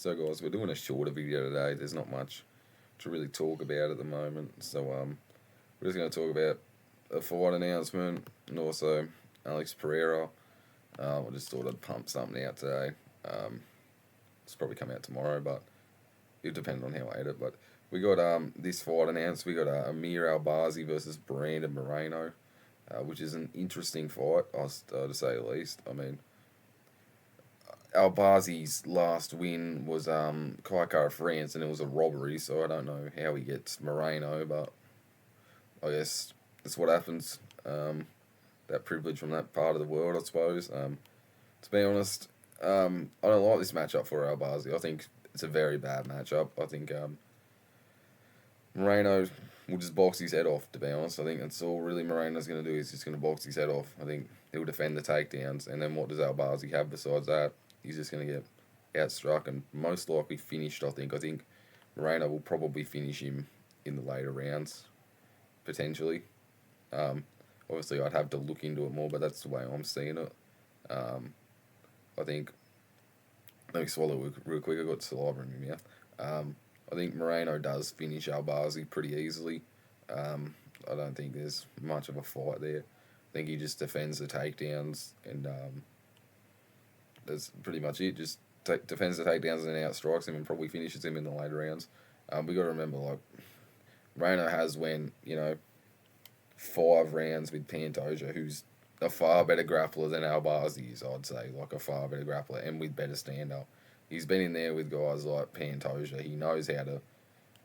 So guys, we're doing a shorter video today. There's not much to really talk about at the moment. So we're just going to talk about a fight announcement and also Alex Pereira. I just thought I'd pump something out today. It's probably come out tomorrow, but it depends on how I edit. But we got this fight announced. We got Amir Albazi versus Brandon Moreno, which is an interesting fight, to say the least. I mean, Albazi's last win was Kaikara France, and it was a robbery, so I don't know how he gets Moreno, but I guess that's what happens. That privilege from that part of the world, I suppose. To be honest, I don't like this matchup for Albazi. I think it's a very bad matchup. I think Moreno will just box his head off, to be honest. I think that's all really Moreno's going to do, is just going to box his head off. I think he'll defend the takedowns, and then what does Albazi have besides that? He's just going to get outstruck and most likely finished, I think. I think Moreno will probably finish him in the later rounds, potentially. Obviously, I'd have to look into it more, but that's the way I'm seeing it. I think... Let me swallow it real quick. I got saliva in my mouth. I think Moreno does finish Albazi pretty easily. I don't think there's much of a fight there. I think he just defends the takedowns, and that's pretty much it. Just defends the takedowns and then outstrikes him and probably finishes him in the later rounds. We got to remember, like, Moreno has went, 5 rounds with Pantoja, who's a far better grappler than Albazi is, I'd say. Like, a far better grappler and with better stand-up. He's been in there with guys like Pantoja. He knows how to,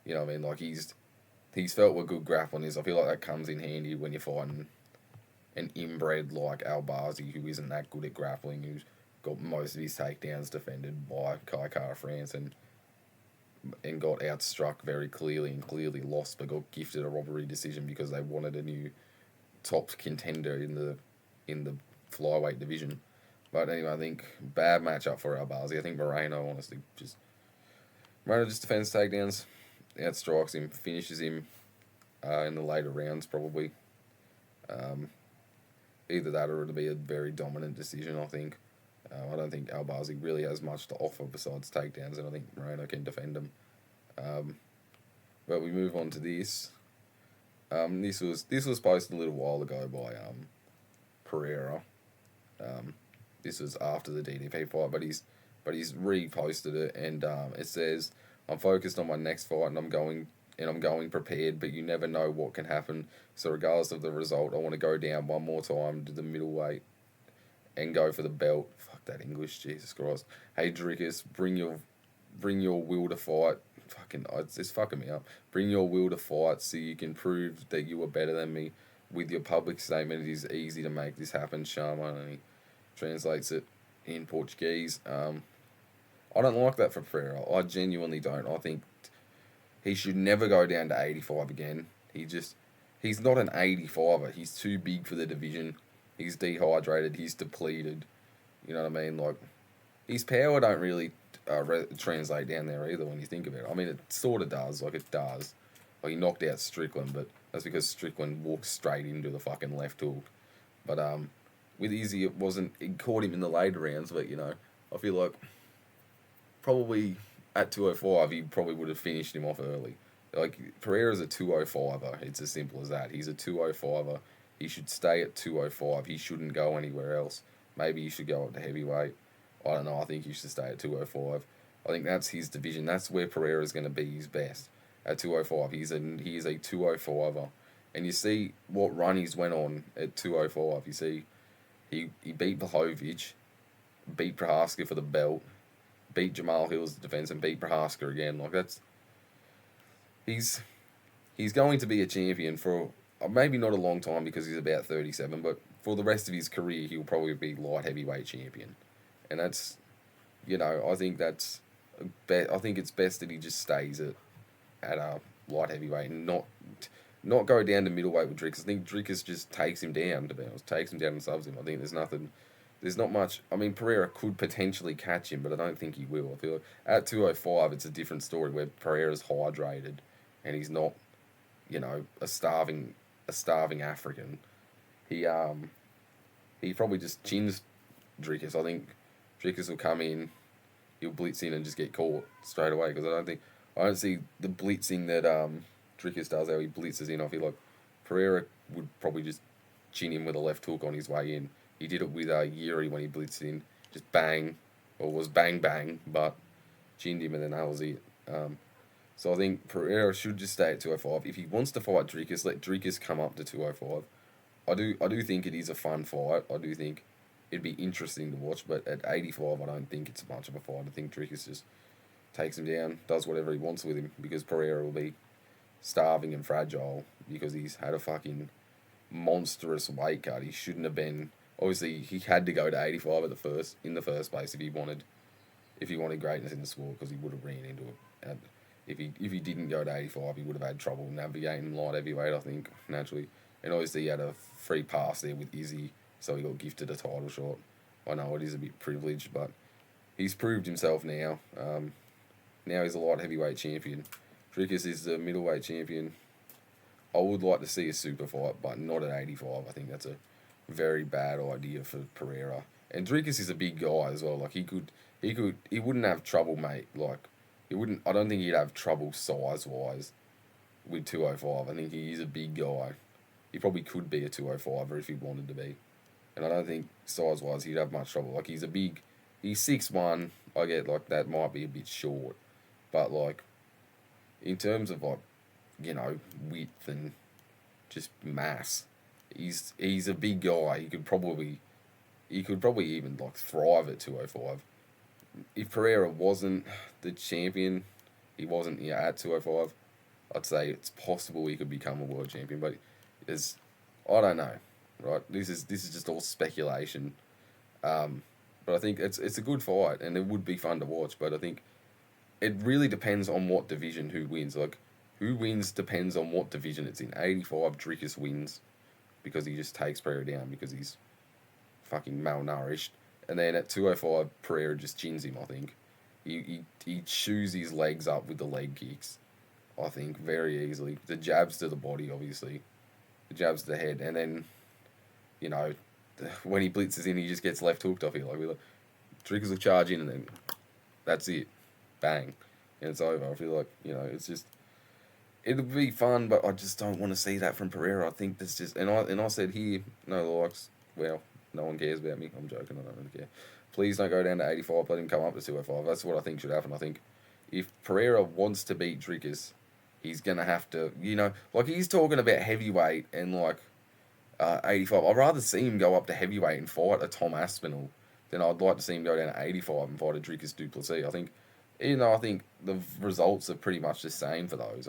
like, he's felt what good grappling is. I feel like that comes in handy when you're fighting an inbred like Albazi, who isn't that good at grappling, who's got most of his takedowns defended by Kaikara France and got outstruck very clearly and clearly lost, but got gifted a robbery decision because they wanted a new top contender in the flyweight division. But anyway, I think bad matchup for Albazi. I think Moreno, honestly, just defends takedowns, outstrikes him, finishes him in the later rounds probably. Either that or it'll be a very dominant decision, I think. I don't think Albazi really has much to offer besides takedowns, and I think Moreno can defend him. But we move on to this. This was posted a little while ago by Pereira. This was after the DDP fight, but he's reposted it, and it says, "I'm focused on my next fight, and I'm going prepared, but you never know what can happen. So regardless of the result, I want to go down one more time to the middleweight and go for the belt." Fuck that English, Jesus Christ. "Hey Drickus, bring your will to fight." It's fucking me up. "Bring your will to fight so you can prove that you are better than me. With your public statement, it is easy to make this happen, Sharma." And he translates it in Portuguese. I don't like that for Pereira. I genuinely don't. I think he should never go down to 85 again. He's not an 85er. He's too big for the division. He's dehydrated. He's depleted. You know what I mean? Like, his power don't really translate down there either when you think of it. I mean, it sort of does. Like, it does. Like, he knocked out Strickland, but that's because Strickland walked straight into the fucking left hook. But with Izzy, it caught him in the later rounds, but, I feel like probably at 205, he probably would have finished him off early. Like, Pereira's a 205er. It's as simple as that. He's a 205er. He should stay at 205. He shouldn't go anywhere else. Maybe he should go up to heavyweight. I don't know. I think he should stay at 205. I think that's his division. That's where Pereira's going to be his best. At 205. He is a 205er. And you see what run he's went on at 205. You see, he beat Blachowicz, beat Prohaska for the belt, beat Jamal Hill's defense, and beat Prohaska again. Like, that's... He's going to be a champion for maybe not a long time because he's about 37, but for the rest of his career, he'll probably be light heavyweight champion. And that's, I think that's... I think it's best that he just stays at a light heavyweight and not go down to middleweight with Drickus. I think Drickus just takes him down, to be honest. Takes him down and subs him. I think there's not much... I mean, Pereira could potentially catch him, but I don't think he will. I feel like at 205, it's a different story where Pereira's hydrated and he's not, a starving African. He probably just chins Drickus. I think Drickus will come in, he'll blitz in and just get caught straight away. Because I don't see the blitzing that Dricus does. How he blitzes in off. He like Pereira would probably just chin him with a left hook on his way in. He did it with Yuri when he blitzed in, just bang, or was bang bang, but chinned him and then that was it. So I think Pereira should just stay at 205. If he wants to fight Dricus, let Dricus come up to 205. I do think it is a fun fight. I do think it'd be interesting to watch, but at 85, I don't think it's much of a fight. I think Dricus just takes him down, does whatever he wants with him, because Pereira will be starving and fragile because he's had a fucking monstrous weight cut. He shouldn't have been. Obviously, he had to go to 85 in the first place if he wanted greatness in the sport, because he would have ran into it. And if he didn't go to 85, he would have had trouble navigating light heavyweight, I think, naturally. And obviously, he had a free pass there with Izzy, so he got gifted a title shot. I know it is a bit privileged, but he's proved himself now. Now he's a light heavyweight champion. Dricus is the middleweight champion. I would like to see a super fight, but not at 85. I think that's a very bad idea for Pereira. And Dricus is a big guy as well. Like he wouldn't have trouble, mate. Like I don't think he'd have trouble size wise with 205. I think he is a big guy. He probably could be a 205er if he wanted to be. And I don't think size wise he'd have much trouble. Like he's 6'1". I get like that might be a bit short, but like in terms of like, you know, width and just mass, he's a big guy. He could probably even like thrive at 205. If Pereira wasn't the champion, he wasn't at 205, I'd say it's possible he could become a world champion. But I don't know, right? This is just all speculation. But I think it's a good fight and it would be fun to watch. But I think it really depends on what division who wins. Like who wins depends on what division it's in. 85, Dricus wins because he just takes Pereira down because he's fucking malnourished. And then at 205, Pereira just chins him, I think. He chews his legs up with the leg kicks, I think, very easily. The jabs to the body, obviously. The jabs to the head. And then, you know, when he blitzes in, he just gets left hooked off here. Like, Dricus will charge in and then that's it. Bang. And it's over. I feel like, you know, it's just... It'll be fun, but I just don't want to see that from Pereira. I think that's just... And I said here, no likes. Well, no one cares about me. I'm joking. I don't really care. Please don't go down to 85. Let him come up to 205. That's what I think should happen. I think if Pereira wants to beat Dricus, he's going to have to... You know, like he's talking about heavyweight and like 85. I'd rather see him go up to heavyweight and fight a Tom Aspinall than I'd like to see him go down to 85 and fight a Dricus du Plessis. I think... You know, I think the results are pretty much the same for those.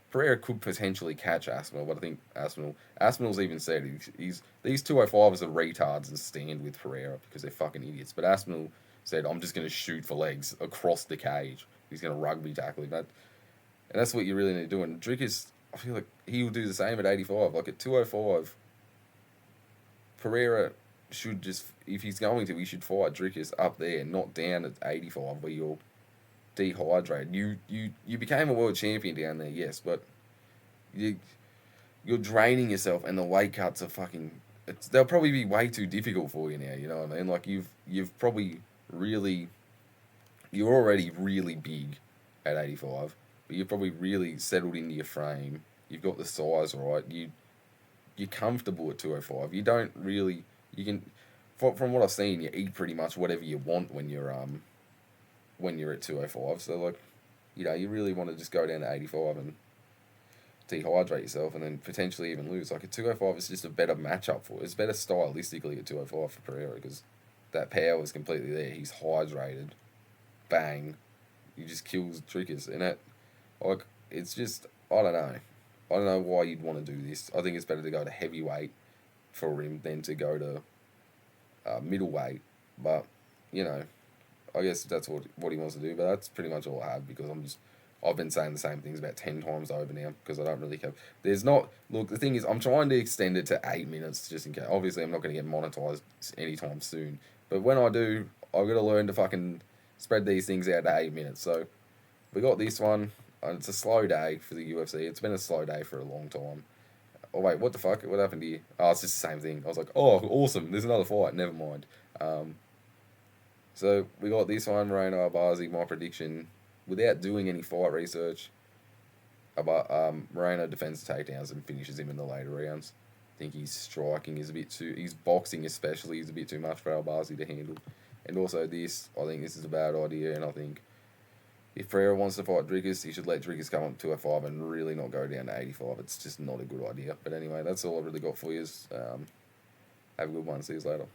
Pereira could potentially catch Aspinall, but I think Aspinall's even said these 205ers are retards and stand with Pereira because they're fucking idiots. But Aspinall said, I'm just going to shoot for legs across the cage. He's going to rugby tackle him. And that's what you really need to do. And Dricus, I feel like he'll do the same at 85. Like at 205, Pereira should just, if he's going to, he should fight Dricus up there, not down at 85 where you're dehydrated. You became a world champion down there, yes, but you're draining yourself, and the weight cuts are fucking. They'll probably be way too difficult for you now. You know what I mean? Like you've probably really, you're already really big at 85, but you're probably really settled into your frame. You've got the size right. You're comfortable at 205. You don't really. You can, from what I've seen, you eat pretty much whatever you want when you're at 205. So, like, you know, you really want to just go down to 85 and dehydrate yourself and then potentially even lose. Like, at 205 is just a better matchup for it. It's better stylistically at 205 for Pereira because that power is completely there. He's hydrated. Bang. He just kills Dricus. And that, like, it's just, I don't know. I don't know why you'd want to do this. I think it's better to go to heavyweight for him than to go to middleweight. But, you know, I guess that's what he wants to do, but that's pretty much all I have because I've been saying the same things about 10 times over now because I don't really have... Look, the thing is, I'm trying to extend it to 8 minutes just in case. Obviously, I'm not going to get monetized anytime soon, but when I do, I've got to learn to fucking spread these things out to 8 minutes. So, we got this one, and it's a slow day for the UFC. It's been a slow day for a long time. Oh, wait, what the fuck? What happened here? Oh, it's just the same thing. I was like, oh, awesome, there's another fight. Never mind. So we got this one, Moreno, Albazi, my prediction, without doing any fight research. About Moreno defends takedowns and finishes him in the later rounds. I think his striking is a bit too. His boxing especially is a bit too much for Albazi to handle. And also this, I think this is a bad idea, and I think if Pereira wants to fight Dricus, he should let Dricus come up to 205 and really not go down to 85. It's just not a good idea. But anyway, that's all I really got for you. Have a good one. See you later.